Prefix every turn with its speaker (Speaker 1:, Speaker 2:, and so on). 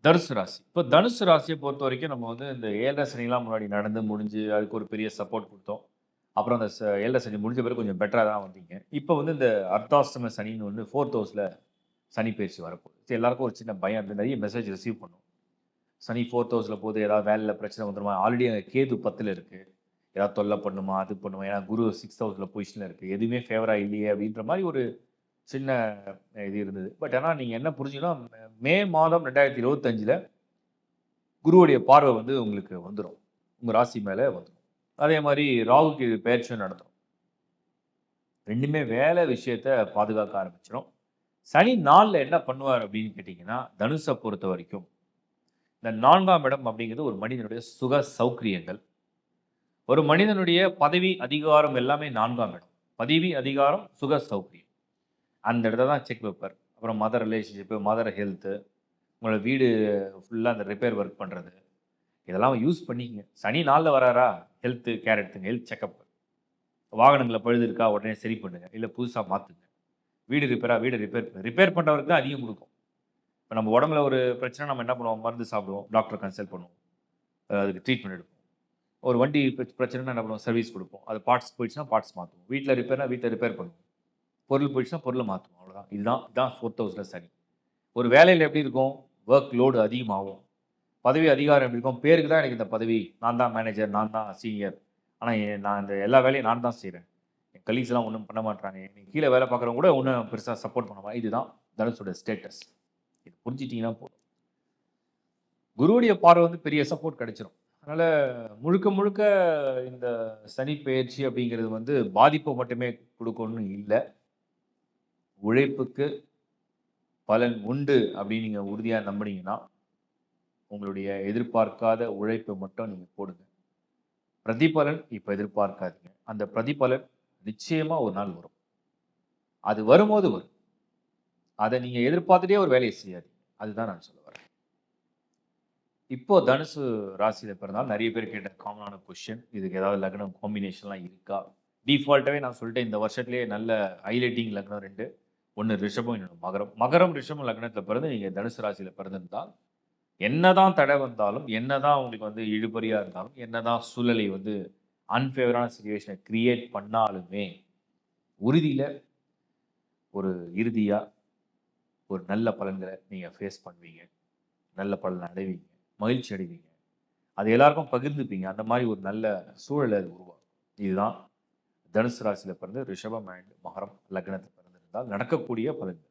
Speaker 1: தனுசு ராசி. இப்போ தனுசு ராசிய பொறுத்தவரைக்கும் நம்ம வந்து இந்த 7 சனிலாம் முன்னாடி நடந்து முடிஞ்சு, அதுக்கு ஒரு பெரிய சப்போர்ட் குடுத்தோம். அப்புறம் அந்த 7 சனி முடிஞ்ச பிறகு கொஞ்சம் பெட்டரா தான் வந்தீங்க. இப்போ வந்து இந்த அர்த்தாஷ்டம சனின்னு ஒண்ணு 4த் ஹவுஸ்ல சனி பெயர்ச்சி வரப்போகுது. சரி எல்லாருக்கும் ஒரு சின்ன பயம் இருந்து நெறைய மெசேஜ் ரிசீவ் பண்ணோம். சனி 4த் ஹவுஸ்ல போது ஏதாவது வேலையில பிரச்சனை வந்துருமா? ஆல்ரெடி அங்க கேது 10ல இருக்கு. ஏதாவது தொல்ல பண்ணுமா? அது பண்ணுமா? ஏன்னா குரு 6த் ஹவுஸ்ல பொசிஷன்ல இருக்கு. எதுவுமே ஃபேவரா இல்லையே! அப்படின்ற மாரி ஒரு சின்ன இது இருந்தது. பட் ஆனா நீங்க என்ன புரிஞ்சுக்கணும், மே மாதம் 2025ல குருவுடைய பார்வை வந்து உங்களுக்கு வந்துரும். உங்க ராசி மேல வந்துரும். அதே மாரி ராகுக்கு இது பெயர்ச்சியும் நடந்துரும். 2மே வேலை விஷயத்த பாதுகாக்க ஆரம்பிச்சுரும். சனி 4ல என்ன பண்ணுவார் அப்படின்னு கேட்டீங்கன்னா, தனுச பொறுத்தவரைக்கும், இந்த 4ஆம் இடம் அப்படிங்கிறது ஒரு மனிதனுடைய சுக சௌக்கிரியங்கள். ஒரு மனிதனுடைய பதவி, அதிகாரம் எல்லாமே 4ஆம் இடம். பதவி, அதிகாரம், சுக சௌக்கியம். அந்த இடத்த தான் செக் வைப்பார். அப்புறம் மதர் ரிலேஷன்ஷிப், மதர் ஹெல்த், உங்களோட வீடு ஃபுல்லா அந்த ரிப்பேர் ஒர்க் பண்றது. இதெல்லாம் யூஸ் பண்ணிக்கங்க. சனி 4ல வராரா, ஹெல்த் கேர் எடுத்துங்க. Health checkup. வாகனங்கள்ல பழுது இருக்கா, உடனே சரி பண்ணுங்க. இல்ல புதுசா மாத்துங்க. வீடு ரிப்பேரா, வீட ரிப்பேர் பண்ணுங்க. ரிப்பேர் பண்றவருக்கு தான் அதிகம் குடுக்கும். இப்ப நம்ம உடம்புல ஒரு பிரச்சனை நம்ம என்ன பண்ணுவோம்? மருந்து சாப்பிடுவோம். டாக்டர கன்சல்ட் பண்ணுவோம். அதுக்கு ட்ரீட்மெண்ட் எடுப்போம். ஒரு வண்டி பிரச்சனைனா என்ன பண்ணுவோம்? சர்வீஸ் குடுப்போம். அது பார்ட்ஸ் போயிடுச்சுனா பார்ட்ஸ் மாத்துவோம். வீட்ல ரிப்பேர்னா வீட்ல ரிப்பேர் பண்ணுவோம். பொருள் போயிடுச்சுனா பொருள மாத்துவோம். அவ்வளோதான். இதுதான் 4த் ஹவுஸ்ல சனி. ஒரு வேலையில எப்படி இருக்கும்? வொர்க் லோட் அதிகமாகும். பதவி, அதிகாரம் எப்படி இருக்கும்? பேருக்கு தான் எனக்கு இந்த பதவி. நான் தான் மேனேஜர், நான் தான் சீனியர். ஆனா, நான் இந்த எல்லா வேலையும் நான் தான் செய்றேன். என் கலீக்ஸ்லாம் ஒண்ணும் பண்ண மாட்றாங்க. எனக்கு கீழ வேலை பார்க்குறவங்க கூட ஒண்ணும் பெருசா சப்போர்ட் பண்ண இதுதான் தனுஷோட ஸ்டேட்டஸ். இது புரிஞ்சுட்டீங்கன்னா போதும். குருவுடைய பார்வை வந்து பெரிய சப்போர்ட் கிடைச்சிரும். அதனால முழுக்க முழுக்க இந்த சனி பெயர்ச்சி அப்படிங்கிறது வந்து பாதிப்ப மட்டுமே குடுக்கும்னு இல்ல. உழைப்புக்கு பலன் உண்டு அப்படின்னு நீங்க உறுதியா நம்புனீங்கன்னா, உங்களுடைய எதிர்பார்க்காத உழைப்ப மட்டும் நீங்க போடுங்க. பிரதிபலன் இப்ப எதிர்பார்க்காதீங்க. அந்த பிரதிபலன் நிச்சயமா ஒரு நாள் வரும். அது வரும்போது வரும். அத நீங்க எதிர்பார்த்துட்டே ஒரு வேலைய செய்யாதீங்க. அதுதான் நான் சொல்ல வரேன். இப்போ தனுசு ராசியில பிறந்தனால நெறைய பேர் கேட்ட காமனான கொஸ்டின். இதுக்கு ஏதாவது லக்னம் காம்பினேஷன்லாம் இருக்கா? டிஃபால்ட்டாவே நான் சொல்லிட்டேன் இந்த வருஷத்திலேயே நல்ல ஹைலைட்டிங் லக்னம் 2. ஒண்ணு ரிஷபம், இன்னொன்னு மகரம். மகரம், ரிஷபம் லக்னத்தில பிறந்து நீங்க தனுசு ராசியில பிறந்திருந்தால், என்னதான் தடை வந்தாலும், என்னதான் உங்களுக்கு வந்து இழுபறியா இருந்தாலும், என்னதான் சூழ்நிலை வந்து அன்ஃபேவரான சிச்சுவேஷன கிரியேட் பண்ணாலுமே, உறுதியில ஒரு இறுதியா ஒரு நல்ல பலன்கள நீங்க ஃபேஸ் பண்ணுவீங்க. நல்ல பலன் அடைவீங்க. மகிழ்ச்சி அடைவீங்க. அது எல்லாருக்கும் பகிர்ந்துப்பீங்க. அந்த மாரி ஒரு நல்ல சூழல் அது உருவாகும். இதுதான் தனுசு ராசியில பிறந்து ரிஷபம் அண்ட் மகரம் லக்னத்தில பிறந்திருந்தால் நடக்கக்கூடிய பலன்கள்.